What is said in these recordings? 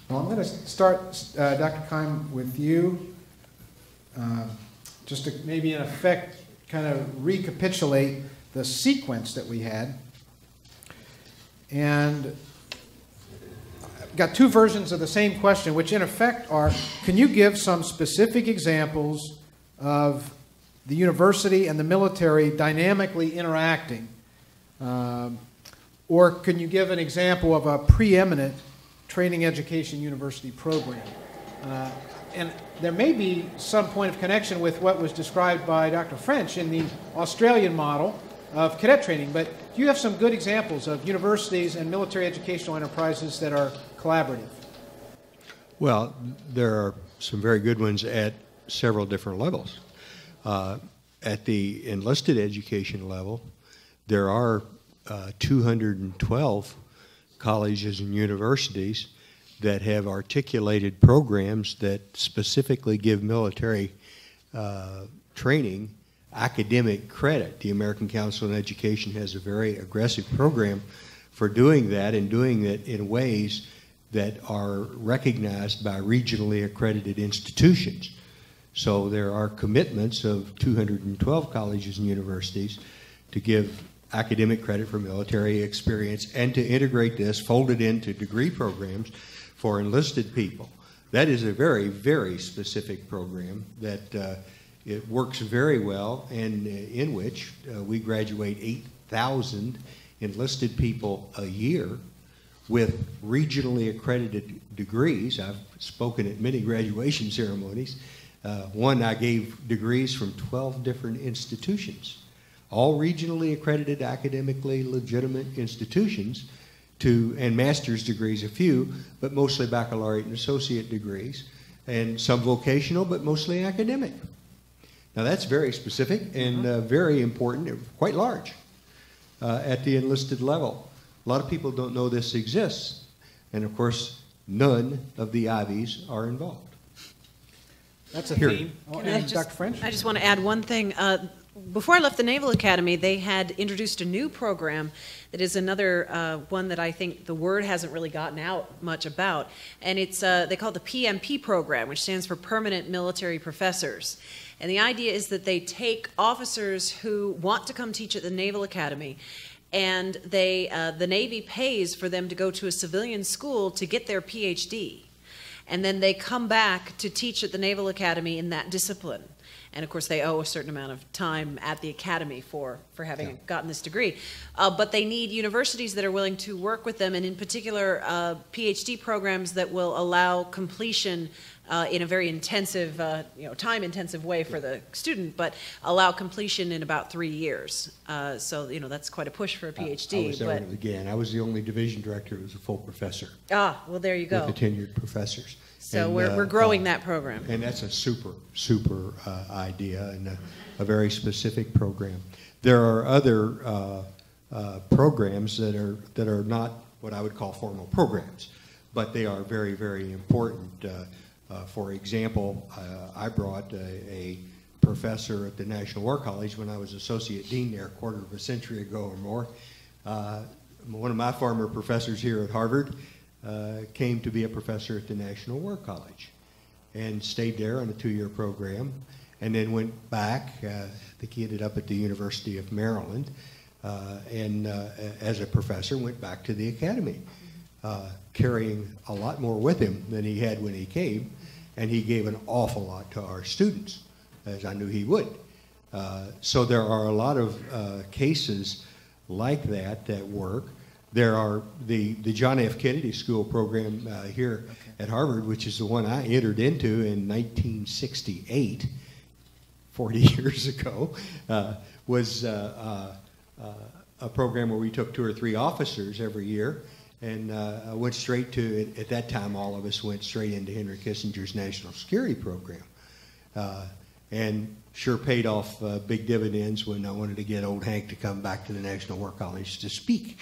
Well, I'm going to start, Dr. Kime, with you, just to maybe in effect kind of recapitulate the sequence that we had. And I've got two versions of the same question, which in effect are, can you give some specific examples of the university and the military dynamically interacting? Or can you give an example of a preeminent training education university program? And there may be some point of connection with what was described by Dr. French in the Australian model of cadet training, but do you have some good examples of universities and military educational enterprises that are collaborative? Well, there are some very good ones at several different levels. At the enlisted education level, there are 212 colleges and universities that have articulated programs that specifically give military training academic credit. The American Council on Education has a very aggressive program for doing that, and doing it in ways that are recognized by regionally accredited institutions. So there are commitments of 212 colleges and universities to give academic credit for military experience and to integrate this, fold it into degree programs for enlisted people. That is a very, very specific program that it works very well, and in which we graduate 8,000 enlisted people a year with regionally accredited degrees. I've spoken at many graduation ceremonies. One, I gave degrees from 12 different institutions, all regionally accredited, academically legitimate institutions, and master's degrees, a few, but mostly baccalaureate and associate degrees, and some vocational, but mostly academic. Now that's very specific and very important, quite large at the enlisted level. A lot of people don't know this exists, and of course, none of the Ivies are involved. That's a theme. Dr. French? I just want to add one thing. Before I left the Naval Academy, they had introduced a new program that is another one that I think the word hasn't really gotten out much about. And it's they call it the PMP program, which stands for Permanent Military Professors. And the idea is that they take officers who want to come teach at the Naval Academy, and the Navy pays for them to go to a civilian school to get their PhD. And then they come back to teach at the Naval Academy in that discipline. And of course, they owe a certain amount of time at the academy for having gotten this degree. But they need universities that are willing to work with them, and in particular, PhD programs that will allow completion in a very intensive, time-intensive way for the student, but allow completion in about 3 years. So, that's quite a push for a PhD. I was there when it began. I was the only division director who was a full professor. Ah, well, there you go. With the tenured professors. So we're growing that program. And that's a super idea, and a very specific program. There are other programs that are not what I would call formal programs, but they are very, very important. For example, I brought a professor at the National War College when I was associate dean there a quarter of a century ago or more. One of my former professors here at Harvard came to be a professor at the National War College and stayed there on a 2-year program, and then went back. I think he ended up at the University of Maryland, and as a professor went back to the academy, carrying a lot more with him than he had when he came, and he gave an awful lot to our students, as I knew he would. So there are a lot of cases like that work. There are the John F. Kennedy School program here at Harvard, which is the one I entered into in 1968, 40 years ago, was a program where we took 2 or 3 officers every year, and went straight to, at that time all of us went straight into Henry Kissinger's National Security Program. And sure paid off big dividends when I wanted to get old Hank to come back to the National War College to speak.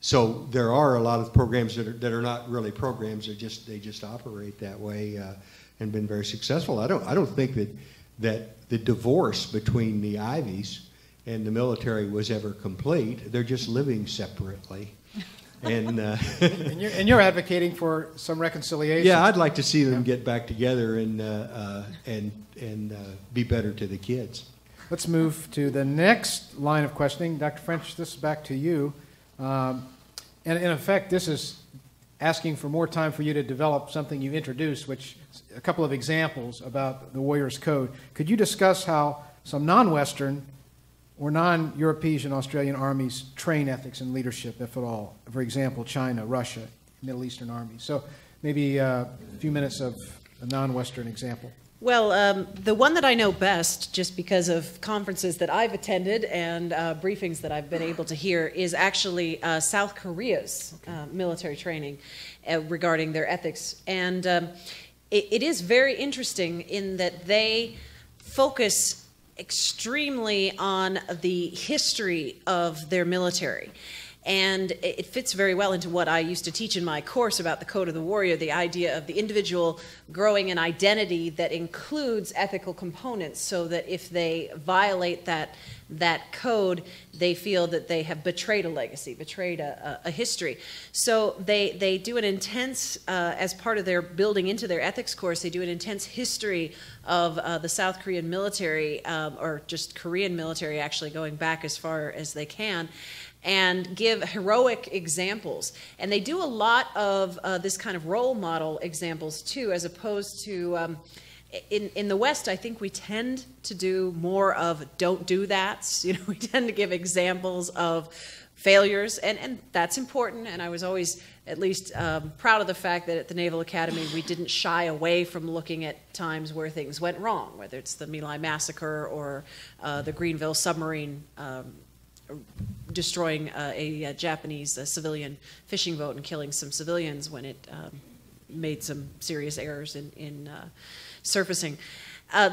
So there are a lot of programs that are not really programs; they just operate that way and been very successful. I don't think that the divorce between the Ivies and the military was ever complete. They're just living separately, And you're advocating for some reconciliation. Yeah, I'd like to see them get back together and be better to the kids. Let's move to the next line of questioning. Dr. French, this is back to you. And in effect, this is asking for more time for you to develop something you introduced, which a couple of examples about the Warriors Code. Could you discuss how some non-Western or non-European and Australian armies train ethics and leadership, if at all? For example, China, Russia, Middle Eastern armies. So maybe a few minutes of a non-Western example. Well, the one that I know best, just because of conferences that I've attended and briefings that I've been able to hear, is actually South Korea's military training regarding their ethics. And it is very interesting in that they focus extremely on the history of their military. And it fits very well into what I used to teach in my course about the Code of the Warrior, the idea of the individual growing an identity that includes ethical components, so that if they violate that code, they feel that they have betrayed a legacy, betrayed a history. So they do an intense, as part of their building into their ethics course, they do an intense history of the South Korean military, or just Korean military, actually going back as far as they can, and give heroic examples. And they do a lot of this kind of role model examples too, as opposed to, in the West, I think we tend to do more of don't do that. You know, we tend to give examples of failures, and that's important. And I was always at least proud of the fact that at the Naval Academy we didn't shy away from looking at times where things went wrong, whether it's the My Lai massacre or the Greenville submarine destroying a Japanese civilian fishing boat and killing some civilians when it made some serious errors in surfacing.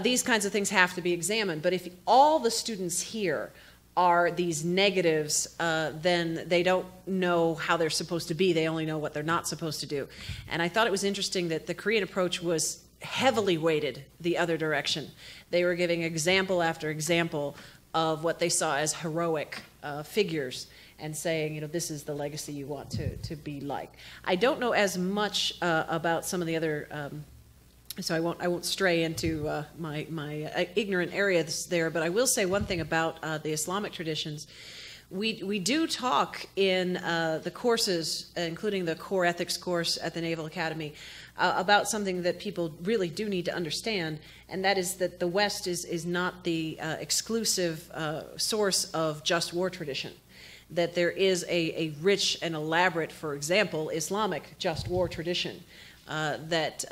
These kinds of things have to be examined. But if all the students here are these negatives, then they don't know how they're supposed to be. They only know what they're not supposed to do. And I thought it was interesting that the Korean approach was heavily weighted the other direction. They were giving example after example of what they saw as heroic figures and saying, you know, this is the legacy you want to be like. I don't know as much about some of the other, so I won't stray into my ignorant areas there, but I will say one thing about the Islamic traditions. We do talk in the courses, including the core ethics course at the Naval Academy, about something that people really do need to understand, and that is that the West is not the exclusive source of just war tradition. That there is a rich and elaborate, for example, Islamic just war tradition that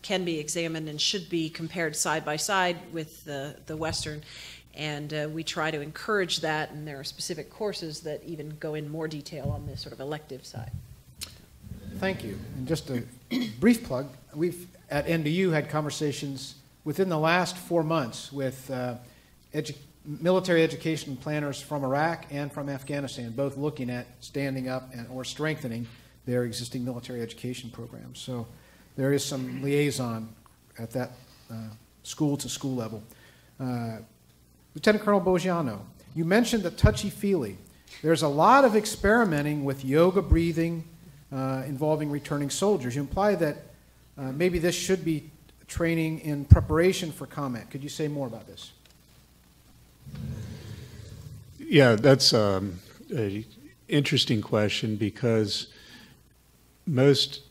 can be examined and should be compared side by side with the Western. And we try to encourage that, and there are specific courses that even go in more detail on the sort of elective side. Thank you. And just a brief plug, we've at NDU had conversations within the last 4 months with military education planners from Iraq and from Afghanistan, both looking at standing up or strengthening their existing military education programs. So there is some liaison at that school-to-school level. Lieutenant Colonel Bolgiano, you mentioned the touchy-feely. There's a lot of experimenting with yoga breathing involving returning soldiers. You imply that maybe this should be training in preparation for combat. Could you say more about this? Yeah, that's an interesting question, because most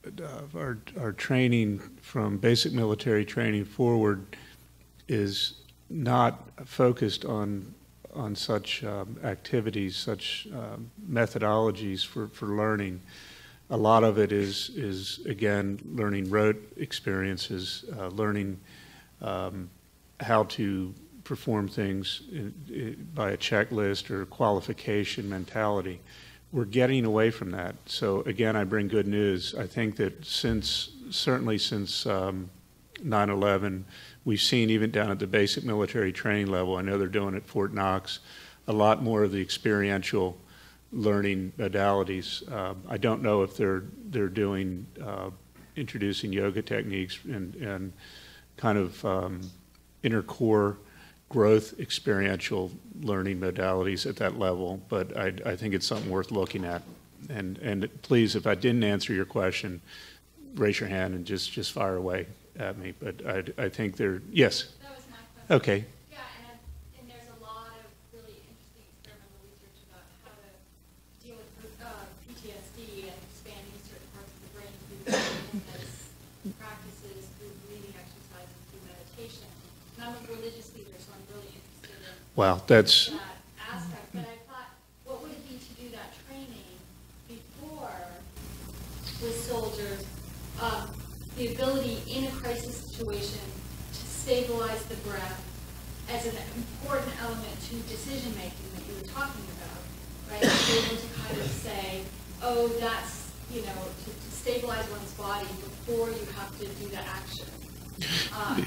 of our training from basic military training forward is not focused on such activities, such methodologies for learning. A lot of it is again, learning rote experiences, learning how to perform things by a checklist or qualification mentality. We're getting away from that. So again, I bring good news. I think that certainly since 9/11, we've seen, even down at the basic military training level, I know they're doing at Fort Knox, a lot more of the experiential learning modalities. I don't know if they're doing introducing yoga techniques and kind of inner core growth experiential learning modalities at that level, but I think it's something worth looking at. And please, if I didn't answer your question, raise your hand and just fire away at me. But I think there, yes. That was my question. Okay. Yeah, and there's a lot of really interesting experimental research about how to deal with PTSD and expanding certain parts of the brain through mindfulness practices, through breathing exercises, through meditation. And I'm a religious leader, so I'm really interested in Wow, that's that aspect. But I thought, what would it be to do that training before with soldiers? The ability in a crisis situation to stabilize the breath as an important element to decision making that you were talking about, right? To be able to kind of say, oh, that's, you know, to stabilize one's body before you have to do the action.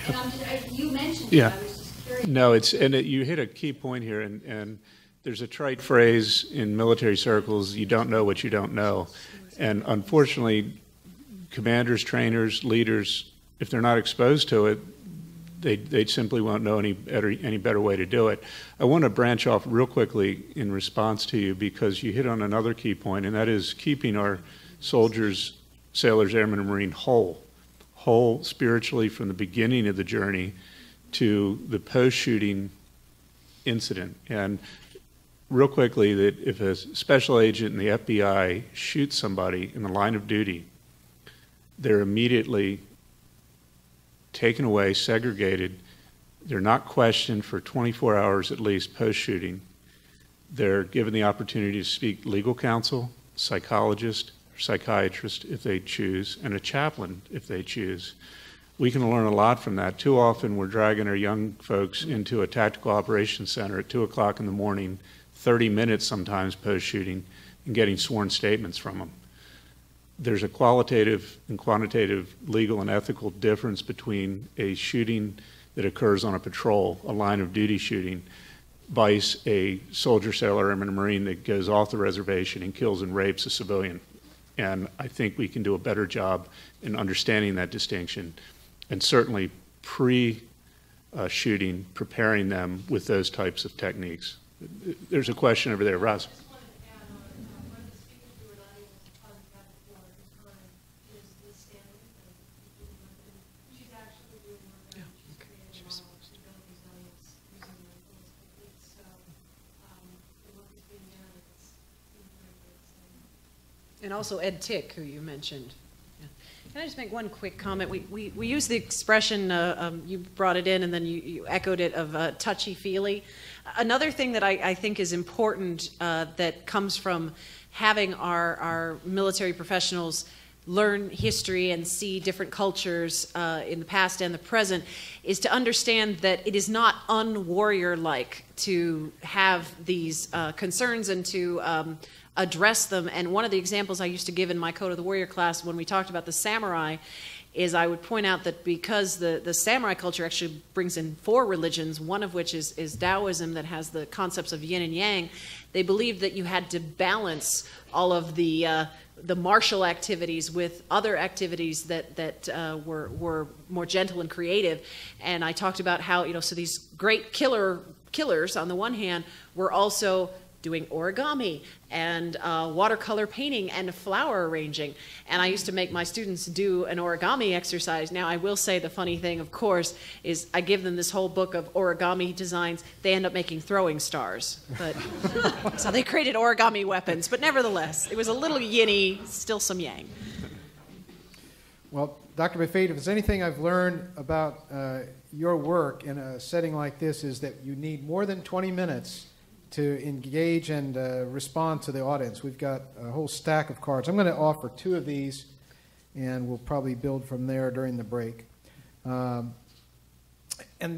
And I'm just, you mentioned it, I was just curious. No, you hit a key point here, and there's a trite phrase in military circles: you don't know what you don't know. And unfortunately, commanders, trainers, leaders, if they're not exposed to it, they simply won't know any better way to do it. I want to branch off real quickly in response to you, because you hit on another key point, and that is keeping our soldiers, sailors, airmen, and Marine whole spiritually from the beginning of the journey to the post-shooting incident. And real quickly, that if a special agent in the FBI shoots somebody in the line of duty, they're immediately taken away, segregated. They're not questioned for 24 hours at least post-shooting. They're given the opportunity to speak legal counsel, psychologist, psychiatrist if they choose, and a chaplain if they choose. We can learn a lot from that. Too often we're dragging our young folks into a tactical operations center at 2 o'clock in the morning, 30 minutes sometimes post-shooting, and getting sworn statements from them. There's a qualitative and quantitative legal and ethical difference between a shooting that occurs on a patrol, a line of duty shooting, vice a soldier, sailor, airman, or Marine that goes off the reservation and kills and rapes a civilian. And I think we can do a better job in understanding that distinction, and certainly pre-shooting, preparing them with those types of techniques. There's a question over there, Ross. And also Ed Tick, who you mentioned. Yeah. Can I just make one quick comment? We use the expression, you brought it in and then you echoed it, of touchy-feely. Another thing that I think is important that comes from having our military professionals learn history and see different cultures in the past and the present is to understand that it is not un-warrior-like to have these concerns and to address them. And one of the examples I used to give in my Code of the Warrior class when we talked about the samurai is I would point out that because the samurai culture actually brings in 4 religions, one of which is Taoism that has the concepts of yin and yang, they believed that you had to balance all of the martial activities with other activities that were more gentle and creative. And I talked about how, so these great killers on the one hand were also doing origami and watercolor painting and flower arranging. And I used to make my students do an origami exercise. Now, I will say the funny thing, of course, is I give them this whole book of origami designs. They end up making throwing stars. But so they created origami weapons. But nevertheless, it was a little yin-y, still some yang. Well, Dr. McFate, if there's anything I've learned about your work in a setting like this is that you need more than 20 minutes to engage and respond to the audience. We've got a whole stack of cards. I'm going to offer 2 of these, and we'll probably build from there during the break. And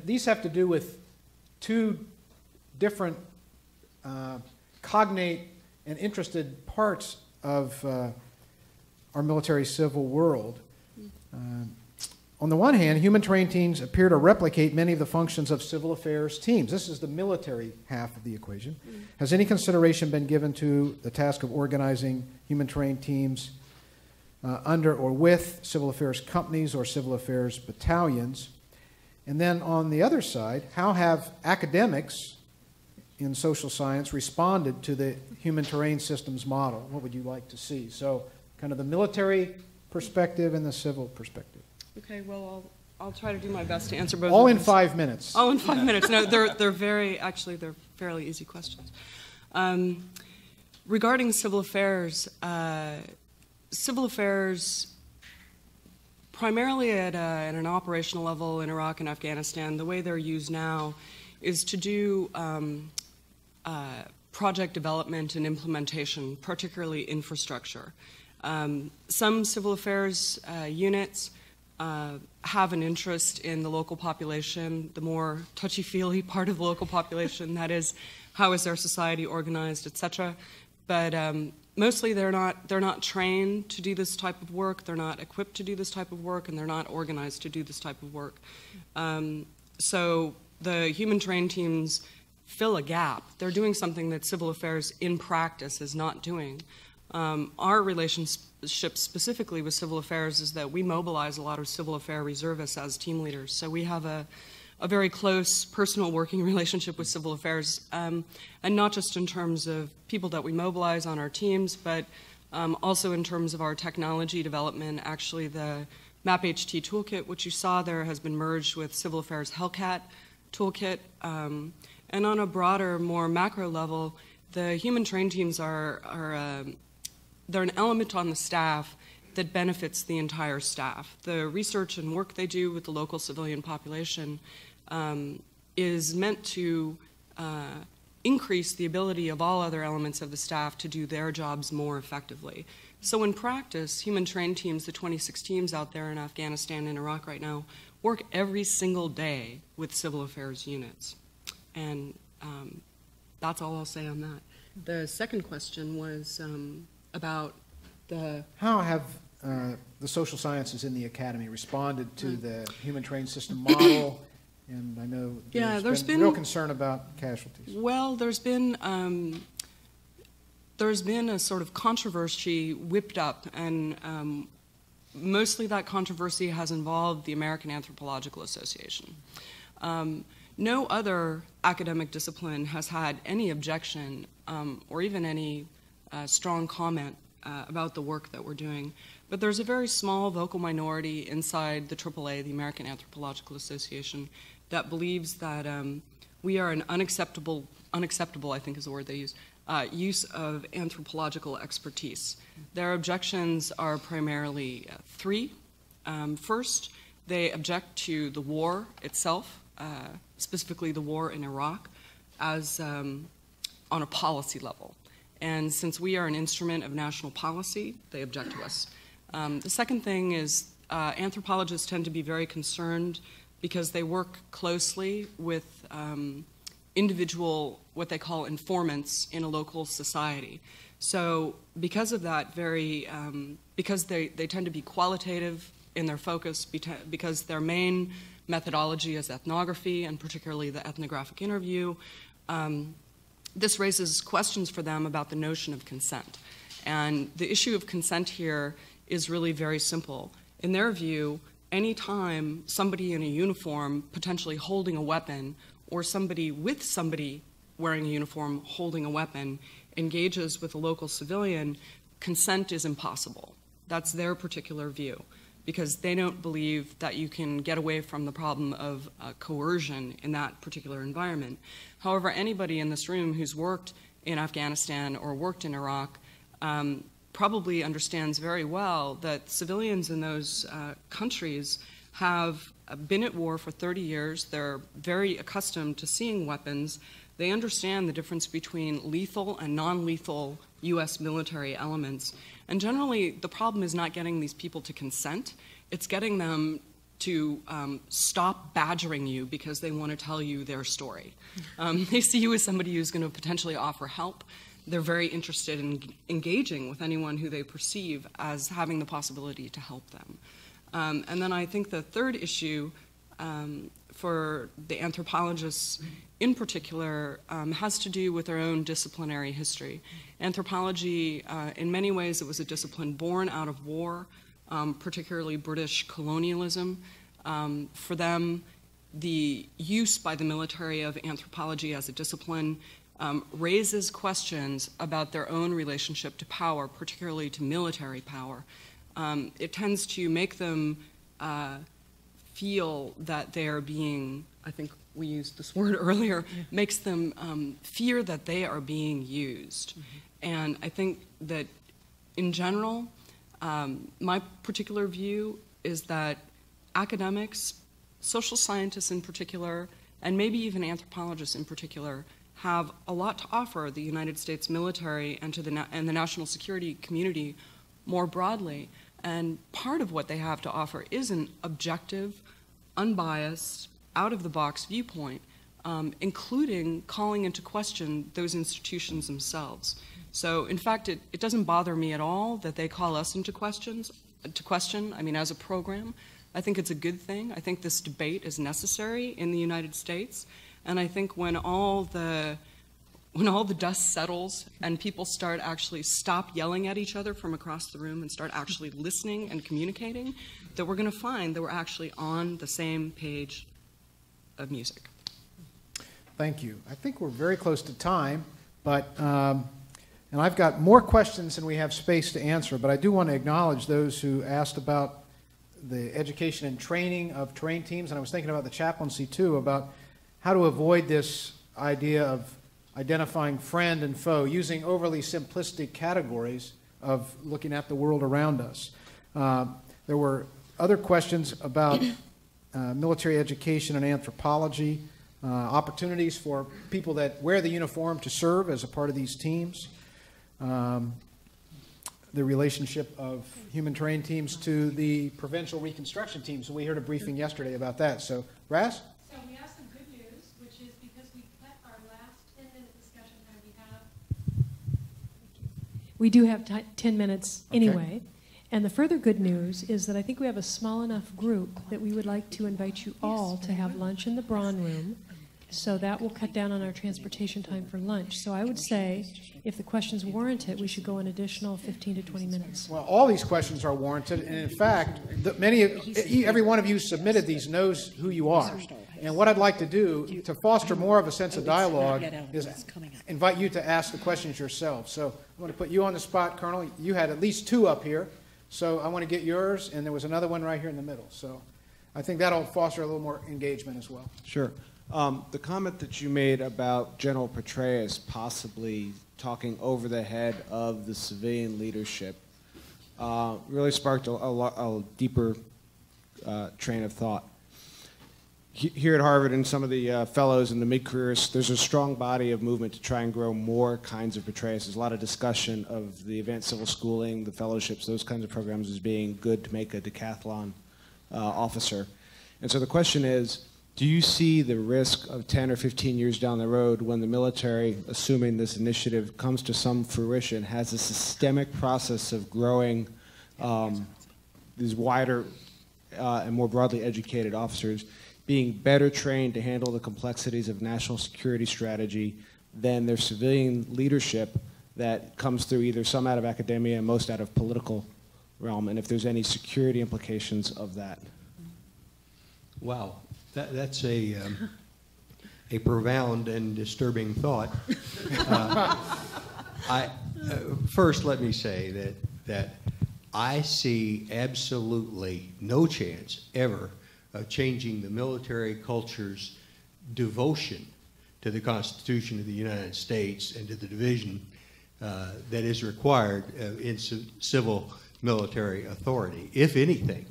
these have to do with 2 different cognate and interested parts of our military civil world. On the one hand, human trained teams appear to replicate many of the functions of civil affairs teams. This is the military half of the equation. Has any consideration been given to the task of organizing human trained teams under or with civil affairs companies or civil affairs battalions? And then on the other side, how have academics in social science responded to the human terrain systems model? What would you like to see? So kind of the military perspective and the civil perspective. Okay, well, I'll try to do my best to answer both All of in those. 5 minutes. All in 5 minutes. No, they're fairly easy questions. Regarding civil affairs primarily at an operational level in Iraq and Afghanistan, the way they're used now is to do project development and implementation, particularly infrastructure. Some civil affairs units have an interest in the local population, the more touchy-feely part of the local population, that is, how is their society organized, etc. But mostly they're not trained to do this type of work, they're not equipped to do this type of work, and they're not organized to do this type of work. So the human terrain teams fill a gap. They're doing something that civil affairs in practice is not doing. Our relationship specifically with civil affairs is that we mobilize a lot of civil affair reservists as team leaders. So we have a very close personal working relationship with civil affairs, and not just in terms of people that we mobilize on our teams, but also in terms of our technology development. Actually, the MapHT toolkit, which you saw there, has been merged with Civil Affairs Hellcat toolkit. And on a broader, more macro level, the human terrain teams they're an element on the staff that benefits the entire staff. The research and work they do with the local civilian population is meant to increase the ability of all other elements of the staff to do their jobs more effectively. So in practice, human terrain teams, the 26 teams out there in Afghanistan and Iraq right now, work every single day with civil affairs units. And that's all I'll say on that. The second question was about how have the social sciences in the academy responded to the human terrain system model? And I know there's been real concern about casualties. Well, there's been a sort of controversy whipped up, and mostly that controversy has involved the American Anthropological Association. No other academic discipline has had any objection or even any strong comment about the work that we're doing. But there's a very small vocal minority inside the AAA, the American Anthropological Association, that believes that we are an unacceptable, I think is the word they use, use of anthropological expertise. Their objections are primarily three. First, they object to the war itself, specifically the war in Iraq, as on a policy level. And since we are an instrument of national policy, they object to us. The second thing is anthropologists tend to be very concerned because they work closely with individual, what they call informants in a local society. So because of that, because they tend to be qualitative in their focus, because their main methodology is ethnography, and particularly the ethnographic interview, this raises questions for them about the notion of consent. And the issue of consent here is really very simple. In their view, any time somebody in a uniform potentially holding a weapon, or somebody with somebody wearing a uniform holding a weapon engages with a local civilian, consent is impossible. That's their particular view, because they don't believe that you can get away from the problem of coercion in that particular environment. However, anybody in this room who's worked in Afghanistan or worked in Iraq probably understands very well that civilians in those countries have been at war for 30 years. They're very accustomed to seeing weapons. They understand the difference between lethal and non-lethal U.S. military elements. And generally, the problem is not getting these people to consent. It's getting them to stop badgering you because they want to tell you their story. They see you as somebody who's going to potentially offer help. They're very interested in engaging with anyone who they perceive as having the possibility to help them. And then I think the third issue for the anthropologists in particular has to do with their own disciplinary history. Anthropology, in many ways, it was a discipline born out of war, particularly British colonialism. For them, the use by the military of anthropology as a discipline raises questions about their own relationship to power, particularly to military power. It tends to make them feel that they are being, I think we used this word earlier, makes them fear that they are being used. And I think that in general, my particular view is that academics, social scientists in particular, and maybe even anthropologists in particular, have a lot to offer the United States military and to the national security community more broadly. And part of what they have to offer is an objective, unbiased, out-of-the-box viewpoint, including calling into question those institutions themselves. So, in fact, it doesn't bother me at all that they call us into question, I mean, as a program. I think it's a good thing. I think this debate is necessary in the United States. And I think when all the dust settles and people stop yelling at each other from across the room and start actually listening and communicating, that we're going to find that we're actually on the same page of music. Thank you. I think we're very close to time, but and I've got more questions than we have space to answer, but I do want to acknowledge those who asked about the education and training of trained teams, and I was thinking about the chaplaincy too, about how to avoid this idea of identifying friend and foe, using overly simplistic categories of looking at the world around us. There were other questions about military education and anthropology, opportunities for people that wear the uniform to serve as a part of these teams, the relationship of human trained teams to the provincial reconstruction teams. We heard a briefing yesterday about that. So, Raz? So we have some good news, which is because we cut our last 10-minute discussion time we do have 10 minutes anyway. And the further good news is that I think we have a small enough group that we would like to invite you all to have lunch in the Braun Room. So that will cut down on our transportation time for lunch. So I would say, if the questions warrant it, we should go an additional 15 to 20 minutes. Well, all these questions are warranted, and in fact, every one of you submitted these knows who you are. And what I'd like to do to foster more of a sense of dialogue is invite you to ask the questions yourself. So I want to put you on the spot, Colonel. You had at least 2 up here, so I want to get yours, and there was another one right here in the middle. So I think that'll foster a little more engagement as well. Sure. The comment that you made about General Petraeus possibly talking over the head of the civilian leadership really sparked a deeper train of thought. Here at Harvard and some of the fellows and the mid-careers, there's a strong body of movement to try and grow more kinds of Petraeus. There's a lot of discussion of the advanced civil schooling, the fellowships, those kinds of programs as being good to make a decathlon officer. And so the question is, do you see the risk of 10 or 15 years down the road when the military, assuming this initiative comes to some fruition, has a systemic process of growing these wider and more broadly educated officers being better trained to handle the complexities of national security strategy than their civilian leadership that comes through either some out of academia and most out of political realm, and if there's any security implications of that? Wow. That's a profound and disturbing thought. First, let me say that I see absolutely no chance ever of changing the military culture's devotion to the Constitution of the United States and to the division that is required in civil military authority. If anything,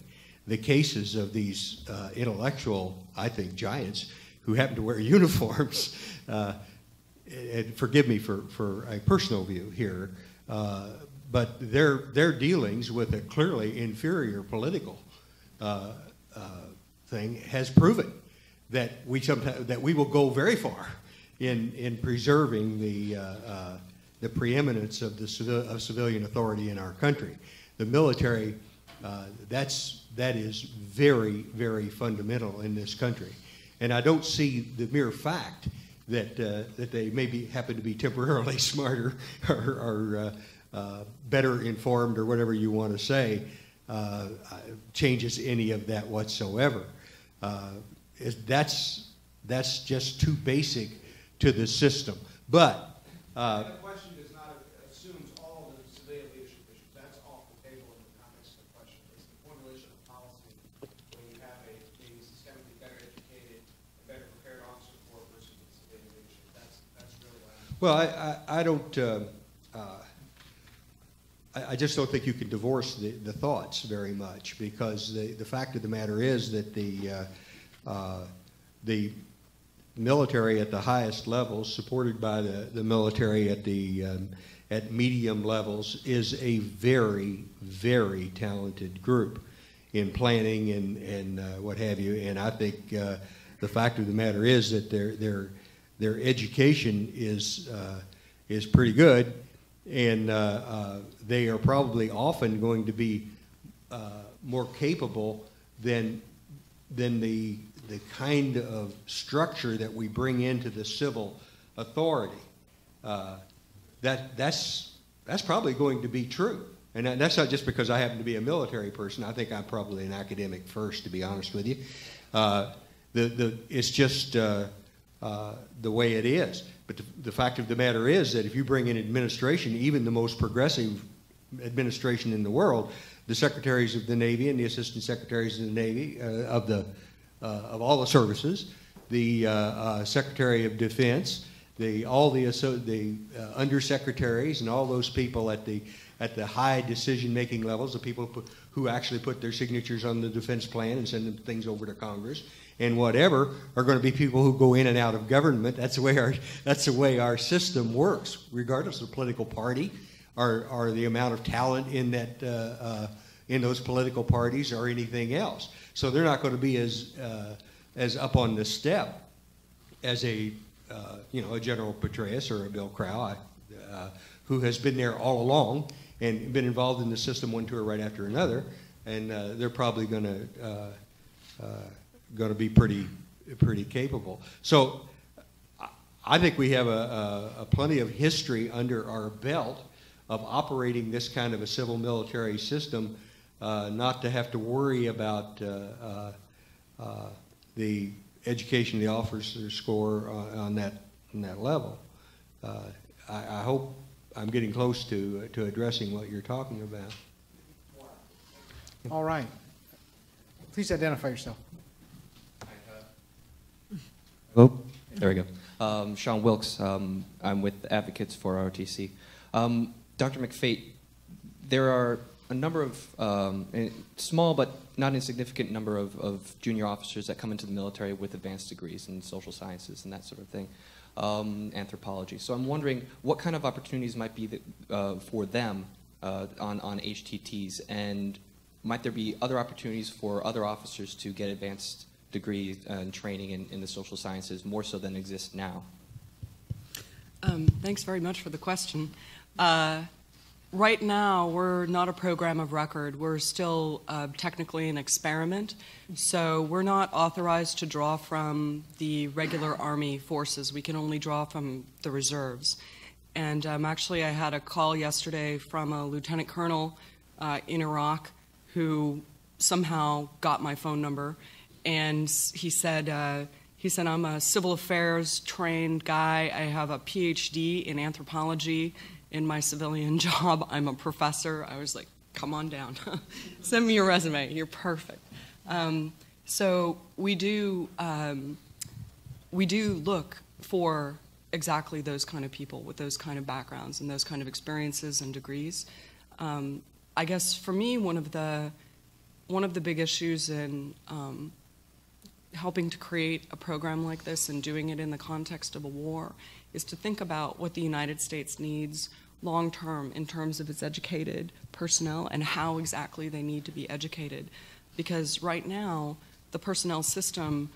the cases of these intellectual, I think, giants who happen to wear uniforms, and forgive me for a personal view here, but their dealings with a clearly inferior political thing has proven that we will go very far in preserving the preeminence of civilian authority in our country. The military, that is very, very fundamental in this country. And I don't see the mere fact that they maybe happen to be temporarily smarter or better informed or whatever you want to say changes any of that whatsoever. That's just too basic to the system. But the question does not assumes all the civilian leadership issues. That's off the table in the context of the question. It's the formulation of policy when you have a systemically better educated and better prepared officer corps versus the civilian leadership. That's really what I'm. well, I don't. I just don't think you can divorce the thoughts very much, because the fact of the matter is that the military at the highest levels, supported by the military at medium levels, is a very, very talented group in planning and what have you. And I think the fact of the matter is that their education is pretty good, and they are probably often going to be more capable than the kind of structure that we bring into the civil authority. That's probably going to be true. And that's not just because I happen to be a military person. I think I'm probably an academic first, to be honest with you. It's just the way it is. But the fact of the matter is that if you bring in administration, even the most progressive administration in the world, the secretaries of the Navy and the assistant secretaries of the Navy, of all the services, the Secretary of Defense, all the undersecretaries, and all those people at the high decision-making levels, the people who actually put their signatures on the defense plan and send them things over to Congress, and whatever, are going to be people who go in and out of government. That's the way our system works, regardless of political party, or the amount of talent in those political parties or anything else. So they're not going to be as up on the step as a General Petraeus or a Bill Crow, who has been there all along and been involved in the system one tour right after another, and they're probably going to be pretty capable. So I think we have a plenty of history under our belt of operating this kind of a civil military system, not to have to worry about the education of the officer score on that level. I hope I'm getting close to addressing what you're talking about. All right. Please identify yourself. Hello? There we go. Sean Wilkes. I'm with Advocates for ROTC. Dr. McFate, there are a number of small but not insignificant number of junior officers that come into the military with advanced degrees in social sciences and that sort of thing, anthropology. So I'm wondering what kind of opportunities might be for them on HTTs, and might there be other opportunities for other officers to get advanced degree and training in the social sciences more so than exists now? Thanks very much for the question. Right now, we're not a program of record. We're still technically an experiment, so we're not authorized to draw from the regular Army forces. We can only draw from the reserves. And actually, I had a call yesterday from a lieutenant colonel in Iraq who somehow got my phone number, and he said, I'm a civil affairs trained guy. I have a PhD in anthropology. In my civilian job, I'm a professor. I was like, come on down. Send me your resume. You're perfect. So we do look for exactly those kind of people with those kind of backgrounds and those kind of experiences and degrees. I guess for me, one of the big issues in helping to create a program like this and doing it in the context of a war is to think about what the United States needs long-term in terms of its educated personnel and how exactly they need to be educated. Because right now, the personnel system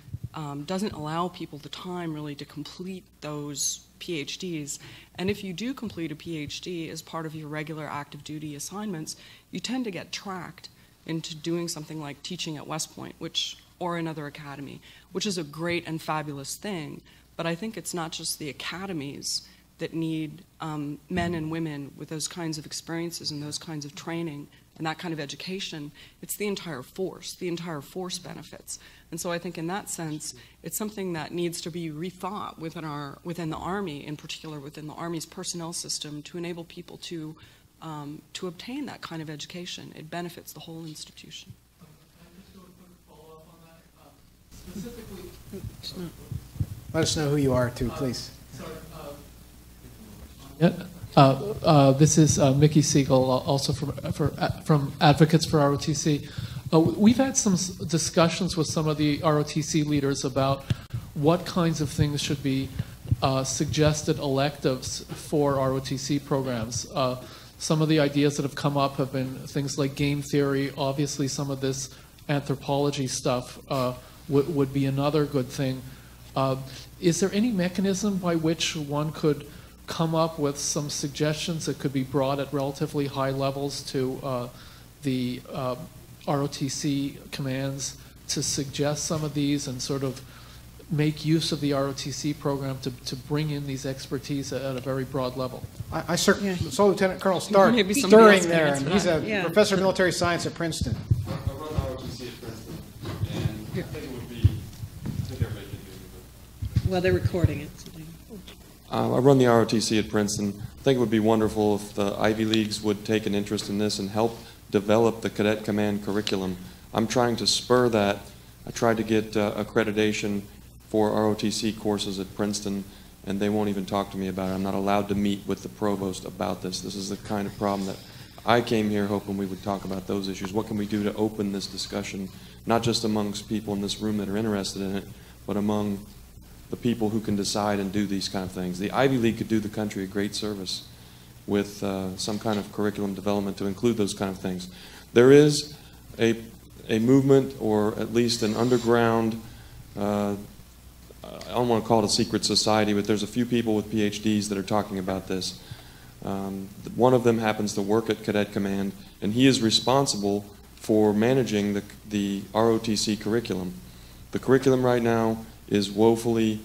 doesn't allow people the time really to complete those PhDs. And if you do complete a PhD as part of your regular active duty assignments, you tend to get tracked into doing something like teaching at West Point, or another academy, which is a great and fabulous thing. But I think it's not just the academies that need men and women with those kinds of experiences and those kinds of training and that kind of education, it's the entire force. The entire force benefits. And so I think in that sense, it's something that needs to be rethought within the Army, in particular within the Army's personnel system, to enable people to obtain that kind of education. It benefits the whole institution. Specifically, let us know who you are, too, please. This is Mickey Siegel, also from Advocates for ROTC. We've had some discussions with some of the ROTC leaders about what kinds of things should be suggested electives for ROTC programs. Some of the ideas that have come up have been things like game theory. Obviously, some of this anthropology stuff would be another good thing. Is there any mechanism by which one could come up with some suggestions that could be brought at relatively high levels to the ROTC commands to suggest some of these and sort of make use of the ROTC program to bring in these expertise at a very broad level? I certainly saw Lieutenant Colonel Stark Maybe somebody else stirring can there, answer and he's a that. professor of military science at Princeton. I run ROTC at Princeton, and I think it would be, I think everybody can do it. Well, they're recording it. So I run the ROTC at Princeton. I think it would be wonderful if the Ivy Leagues would take an interest in this and help develop the Cadet Command curriculum. I'm trying to spur that. I tried to get accreditation for ROTC courses at Princeton, and they won't even talk to me about it. I'm not allowed to meet with the provost about this. This is the kind of problem that I came here hoping we would talk about those issues. What can we do to open this discussion, not just amongst people in this room that are interested in it, but among the people who can decide and do these kind of things. The Ivy League could do the country a great service with some kind of curriculum development to include those kind of things. There is a movement, or at least an underground, I don't want to call it a secret society, but there's a few people with PhDs that are talking about this. One of them happens to work at Cadet Command, and he is responsible for managing the ROTC curriculum. The curriculum right now is woefully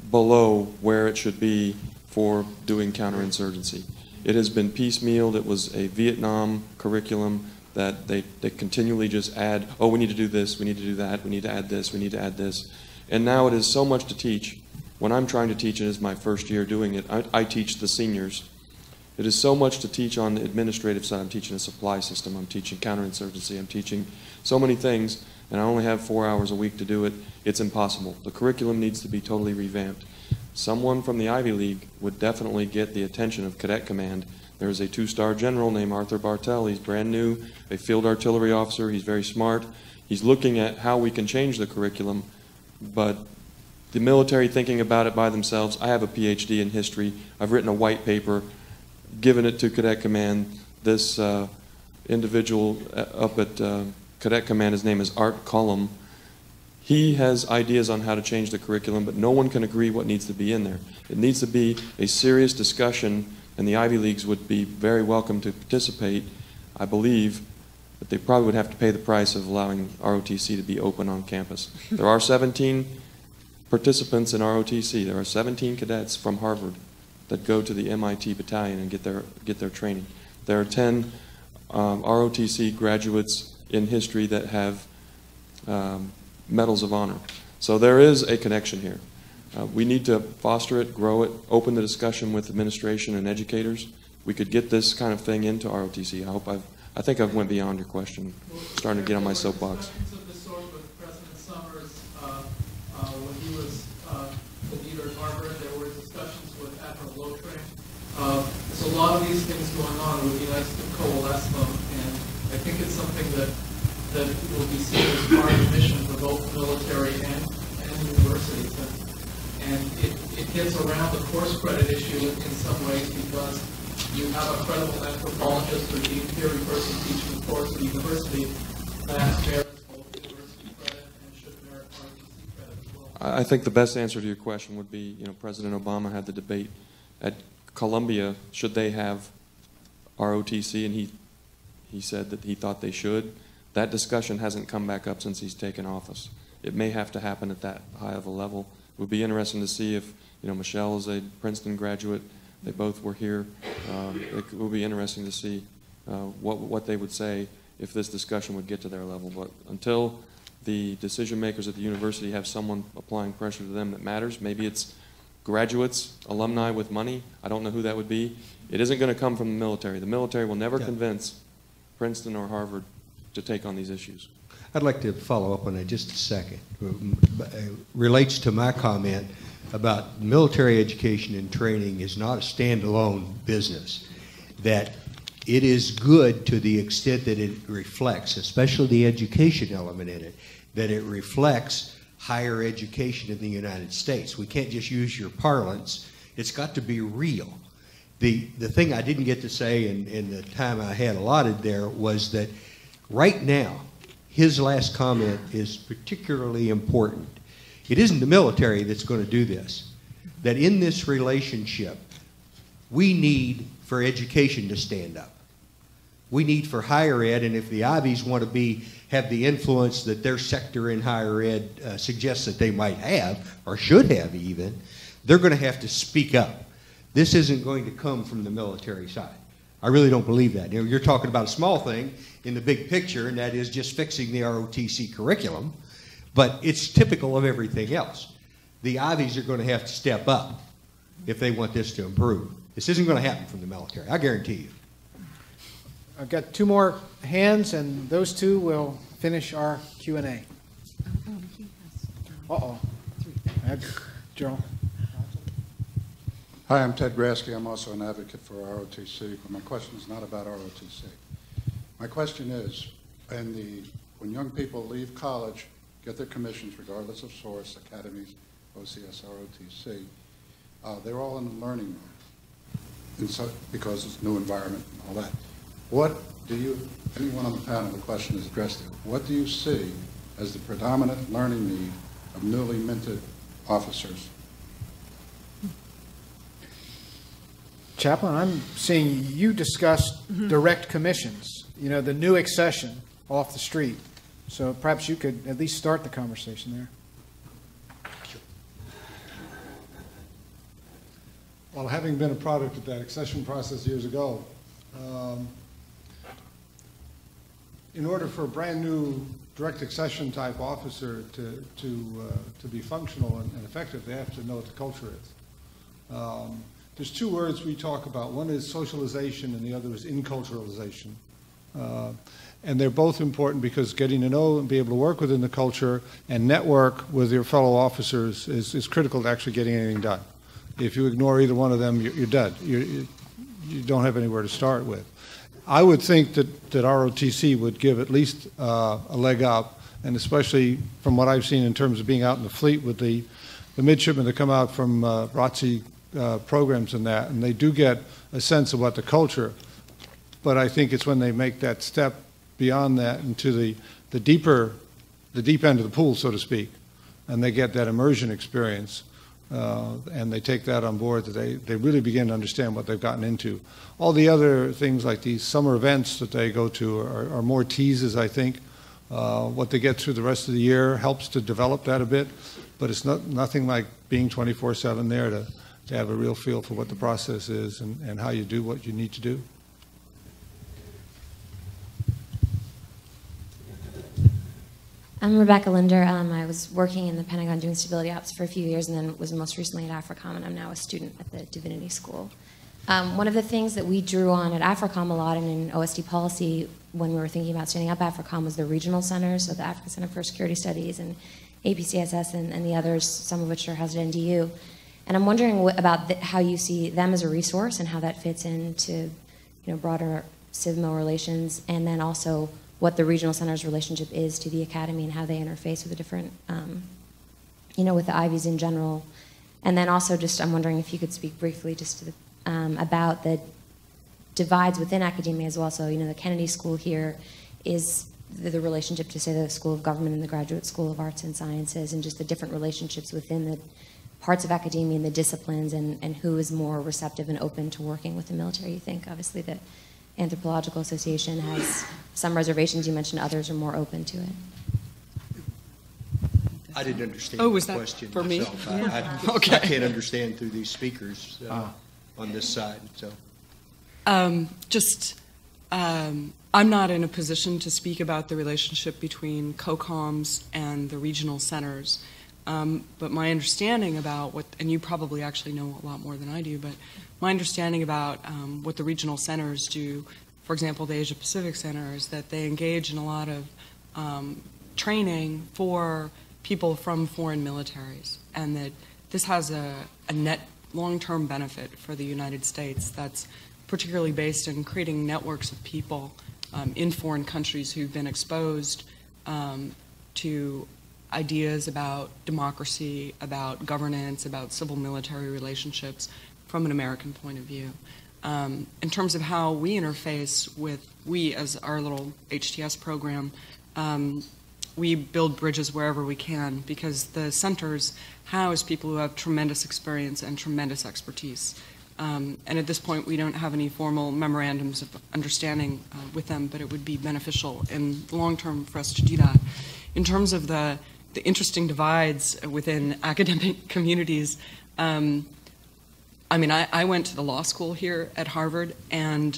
below where it should be for doing counterinsurgency. It has been piecemealed. It was a Vietnam curriculum that they continually just add, oh, we need to do this, we need to do that, we need to add this, we need to add this. And now it is so much to teach. When I'm trying to teach, and it's my first year doing it, I teach the seniors. It is so much to teach on the administrative side. I'm teaching a supply system, I'm teaching counterinsurgency, I'm teaching so many things, and I only have 4 hours a week to do it. It's impossible. The curriculum needs to be totally revamped. Someone from the Ivy League would definitely get the attention of Cadet Command. There's a 2-star general named Arthur Bartell. He's brand new, a field artillery officer. He's very smart. He's looking at how we can change the curriculum, but the military thinking about it by themselves. I have a PhD in history. I've written a white paper, given it to Cadet Command. This individual up at Cadet Command, his name is Art Cullum. He has ideas on how to change the curriculum, but no one can agree what needs to be in there. It needs to be a serious discussion, and the Ivy Leagues would be very welcome to participate, I believe, but they probably would have to pay the price of allowing ROTC to be open on campus. There are 17 participants in ROTC. There are 17 cadets from Harvard that go to the MIT battalion and get their training. There are 10 ROTC graduates in history that have medals of honor. So there is a connection here. We need to foster it, grow it, open the discussion with administration and educators. We could get this kind of thing into ROTC. I think I've went beyond your question. Starting to get on my soapbox. Of this sort with President Summers, when he was the leader at Harvard, there were discussions with Admiral Lothring. There's a lot of these things going on. It would be nice to coalesce them, and I think it's something that will be seen as part of the mission for both the military and universities. And it gets around the course credit issue in some ways, because you have a credible anthropologist or game theory person teaching the course at the university that merits both university credit and should merit ROTC credit as well. I think the best answer to your question would be, President Obama had the debate at Columbia, should they have ROTC, and he said that he thought they should. That discussion hasn't come back up since he's taken office. It may have to happen at that high of a level. It would be interesting to see if, Michelle is a Princeton graduate. They both were here. It will be interesting to see what they would say if this discussion would get to their level. But until the decision makers at the university have someone applying pressure to them that matters, maybe it's graduates, alumni with money, I don't know who that would be. It isn't going to come from the military. The military will never convince Princeton or Harvard to take on these issues. I'd like to follow up on that just a second. It relates to my comment about military education and training is not a standalone business, that it is good to the extent that it reflects, especially the education element in it, that it reflects higher education in the United States. We can't just use your parlance. It's got to be real. The thing I didn't get to say in the time I had allotted there was that right now, his last comment is particularly important. It isn't the military that's going to do this. That in this relationship, we need for education to stand up. We need for higher ed, and if the Ivies want to have the influence that their sector in higher ed suggests that they might have, or should have even, they're going to have to speak up. This isn't going to come from the military side. I really don't believe that. You know, you're talking about a small thing in the big picture, and that is just fixing the ROTC curriculum, but it's typical of everything else. The Ivies are going to have to step up if they want this to improve. This isn't going to happen from the military, I guarantee you. I've got two more hands, and those two will finish our Q&A. Uh-oh. Joe. Hi, I'm Ted Grasky. I'm also an advocate for ROTC, but my question is not about ROTC. My question is, when young people leave college, get their commissions regardless of source, academies, OCS, ROTC, they're all in the learning mode because it's a new environment and all that. What do you, anyone on the panel, the question is addressed there, what do you see as the predominant learning need of newly minted officers? Chaplain, I'm seeing you discuss direct commissions, you know, the new accession off the street. So perhaps you could at least start the conversation there. Well, having been a product of that accession process years ago, in order for a brand new direct accession type officer to be functional and effective, they have to know what the culture is. There's two words we talk about. One is socialization and the other is inculturalization. And they're both important because getting to know and be able to work within the culture and network with your fellow officers is critical to actually getting anything done. If you ignore either one of them, you're dead. You don't have anywhere to start with. I would think that ROTC would give at least a leg up, and especially from what I've seen in terms of being out in the fleet with the midshipmen that come out from ROTC programs and that, and they do get a sense of what the culture, but I think it's when they make that step beyond that into the deep end of the pool, so to speak, and they get that immersion experience, and they take that on board, that they really begin to understand what they've gotten into. All the other things like these summer events that they go to are more teases, I think. What they get through the rest of the year helps to develop that a bit, but it's nothing like being 24/7 there to have a real feel for what the process is and how you do what you need to do. I'm Rebecca Linder. I was working in the Pentagon doing stability ops for a few years and then was most recently at AFRICOM, and I'm now a student at the Divinity School. One of the things that we drew on at AFRICOM a lot and in OSD policy when we were thinking about standing up AFRICOM was the regional centers, so the African Center for Security Studies and APCSS and the others, some of which are housed at NDU. And I'm wondering about how you see them as a resource and how that fits into, broader civ-mil relations, and then also what the regional center's relationship is to the academy and how they interface with the different, with the Ivies in general. And then also just, I'm wondering if you could speak briefly just to about the divides within academia as well. So, the Kennedy School here is the relationship to, say, the School of Government and the Graduate School of Arts and Sciences, and just the different relationships within the parts of academia and the disciplines, and who is more receptive and open to working with the military. You think, obviously, the Anthropological Association has some reservations. You mentioned others are more open to it. I didn't understand the question for myself. Me? I can't understand through these speakers on this side. So, just I'm not in a position to speak about the relationship between COCOMs and the regional centers, but my understanding about what, and you probably actually know a lot more than I do, but my understanding about what the regional centers do, for example, the Asia Pacific Center, is that they engage in a lot of training for people from foreign militaries, and that this has a net long-term benefit for the United States that's particularly based in creating networks of people in foreign countries who've been exposed to ideas about democracy, about governance, about civil-military relationships from an American point of view. In terms of how we interface with, we as our little HTS program, we build bridges wherever we can because the centers house people who have tremendous experience and tremendous expertise. And at this point, we don't have any formal memorandums of understanding with them, but it would be beneficial in the long term for us to do that. In terms of the interesting divides within academic communities, I mean, I went to the law school here at Harvard, and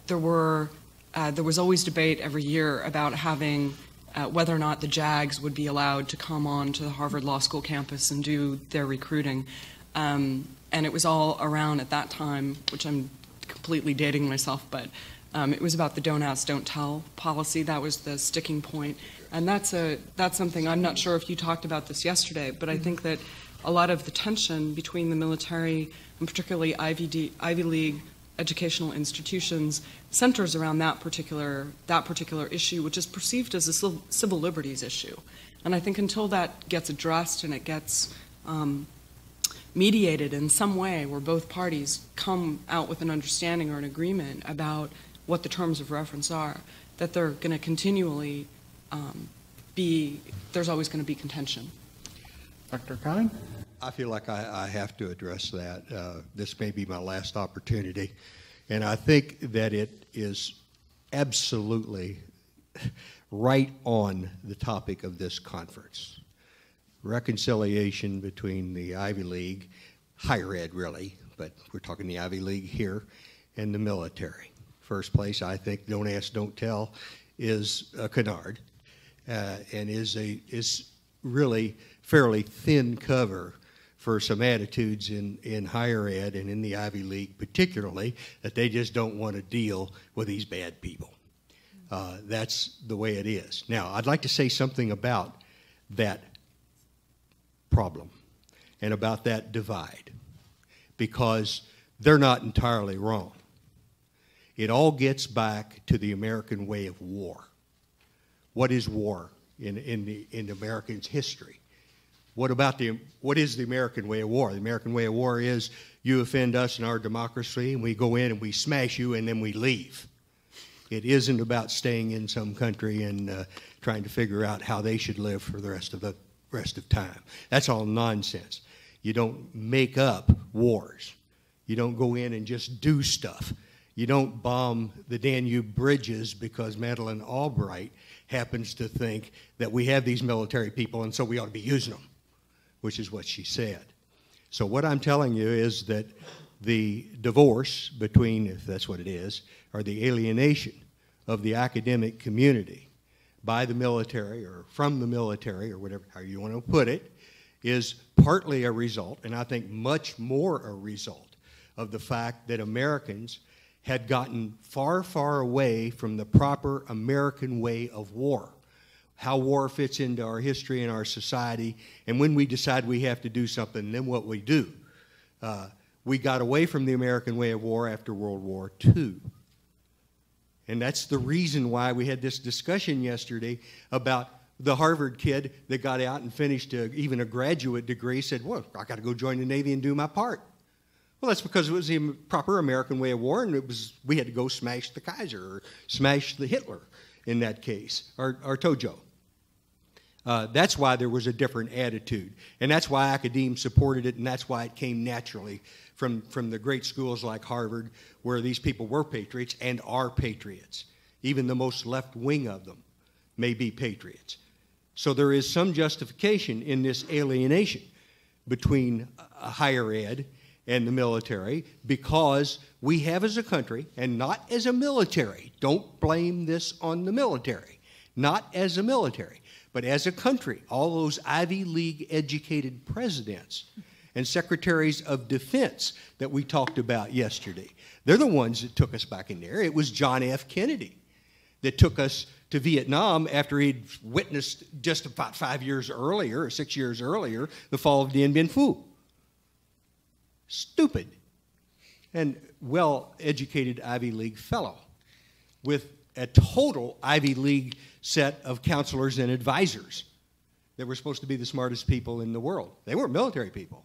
there was always debate every year about having whether or not the JAGs would be allowed to come on to the Harvard Law School campus and do their recruiting. And it was all around at that time, which I'm completely dating myself, but it was about the don't ask, don't tell policy. That was the sticking point. And that's something, I'm not sure if you talked about this yesterday, but I think that a lot of the tension between the military and particularly Ivy League educational institutions centers around that particular issue, which is perceived as a civil liberties issue. And I think until that gets addressed and it gets mediated in some way where both parties come out with an understanding or an agreement about what the terms of reference are, that they're going to continually there's always going to be contention. Dr. Kime? I feel like I have to address that. This may be my last opportunity. And I think that it is absolutely right on the topic of this conference. Reconciliation between the Ivy League, higher ed really, but we're talking the Ivy League here, and the military. First place, I think don't ask, don't tell is a canard and is really fairly thin cover for some attitudes in higher ed and in the Ivy League particularly, that they just don't want to deal with these bad people. That's the way it is. Now, I'd like to say something about that problem and about that divide, because they're not entirely wrong. It all gets back to the American way of war. What is war in Americans' history? What is the American way of war? The American way of war is you offend us and our democracy, and we go in and we smash you, and then we leave. It isn't about staying in some country and trying to figure out how they should live for the rest of time. That's all nonsense. You don't make up wars. You don't go in and just do stuff. You don't bomb the Danube bridges because Madeleine Albright happens to think that we have these military people and so we ought to be using them, which is what she said. So what I'm telling you is that the divorce between, if that's what it is, or the alienation of the academic community by the military or from the military or whatever, how you want to put it, is partly a result, and I think much more a result, of the fact that Americans had gotten far, far away from the proper American way of war, how war fits into our history and our society, and when we decide we have to do something, then what we do. We got away from the American way of war after World War II. And that's the reason why we had this discussion yesterday about the Harvard kid that got out and finished even a graduate degree said, well, I got to go join the Navy and do my part. Well, that's because it was the proper American way of war, and we had to go smash the Kaiser or smash the Hitler in that case, or Tojo. That's why there was a different attitude, and that's why academia supported it, and that's why it came naturally from the great schools like Harvard, where these people were patriots and are patriots. Even the most left wing of them may be patriots. So there is some justification in this alienation between higher ed and the military because we have as a country, and not as a military, don't blame this on the military, not as a military, but as a country, all those Ivy League educated presidents and secretaries of defense that we talked about yesterday, they're the ones that took us back in there. It was John F. Kennedy that took us to Vietnam after he'd witnessed just about 5 years earlier, or 6 years earlier, the fall of Dien Bien Phu. Stupid and well-educated Ivy League fellow with a total Ivy League set of counselors and advisors that were supposed to be the smartest people in the world. They weren't military people.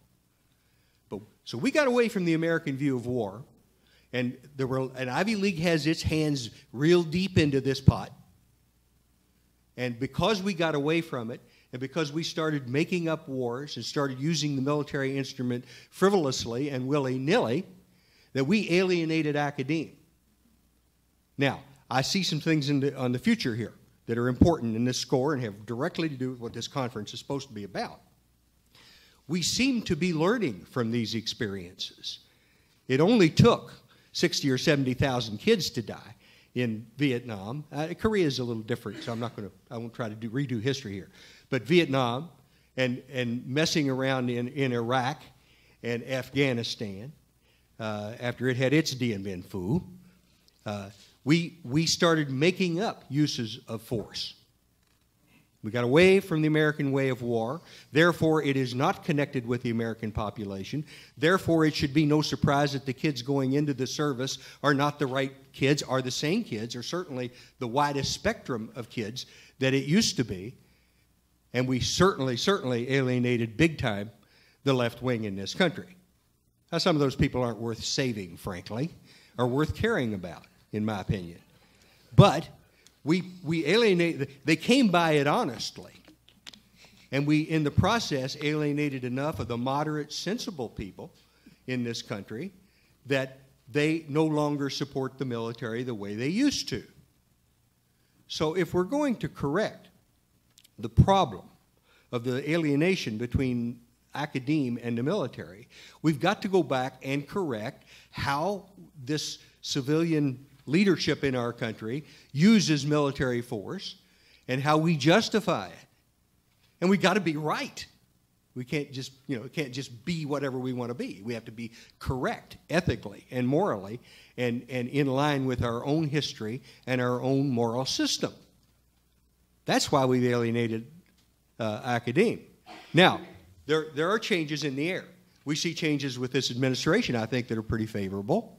So we got away from the American view of war, and Ivy League has its hands real deep into this pot. And because we got away from it, and because we started making up wars and started using the military instrument frivolously and willy-nilly, that we alienated academia. Now, I see some things on the future here that are important in this score and have directly to do with what this conference is supposed to be about. We seem to be learning from these experiences. It only took 60 or 70,000 kids to die in Vietnam. Korea is a little different, so I won't try to redo history here. But Vietnam and messing around in Iraq and Afghanistan, after it had its Dien Bien Phu, we started making up uses of force. We got away from the American way of war. Therefore, it is not connected with the American population. Therefore, it should be no surprise that the kids going into the service are not the right kids, are the same kids, or certainly the widest spectrum of kids that it used to be. And we certainly alienated big time the left wing in this country. Now, some of those people aren't worth saving, frankly, or worth caring about, in my opinion. But we alienate, they came by it honestly. And we, in the process, alienated enough of the moderate, sensible people in this country that they no longer support the military the way they used to. So if we're going to correct the problem of the alienation between academe and the military, we've got to go back and correct how this civilian leadership in our country uses military force and how we justify it. And we've got to be right. We can't just, it can't just be whatever we want to be. We have to be correct ethically and morally and in line with our own history and our own moral system. That's why we've alienated academe. Now, there are changes in the air. We see changes with this administration, I think, that are pretty favorable.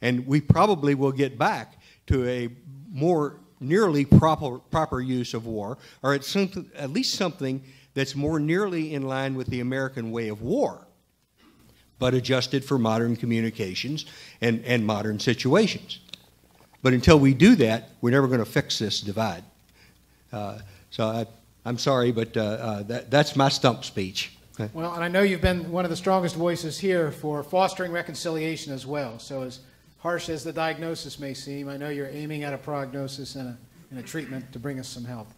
And we probably will get back to a more nearly proper use of war, or at least something that's more nearly in line with the American way of war, but adjusted for modern communications and modern situations. But until we do that, we're never going to fix this divide. So I'm sorry, but that's my stump speech. Well, and I know you've been one of the strongest voices here for fostering reconciliation as well. So as harsh as the diagnosis may seem, I know you're aiming at a prognosis and a treatment to bring us some health.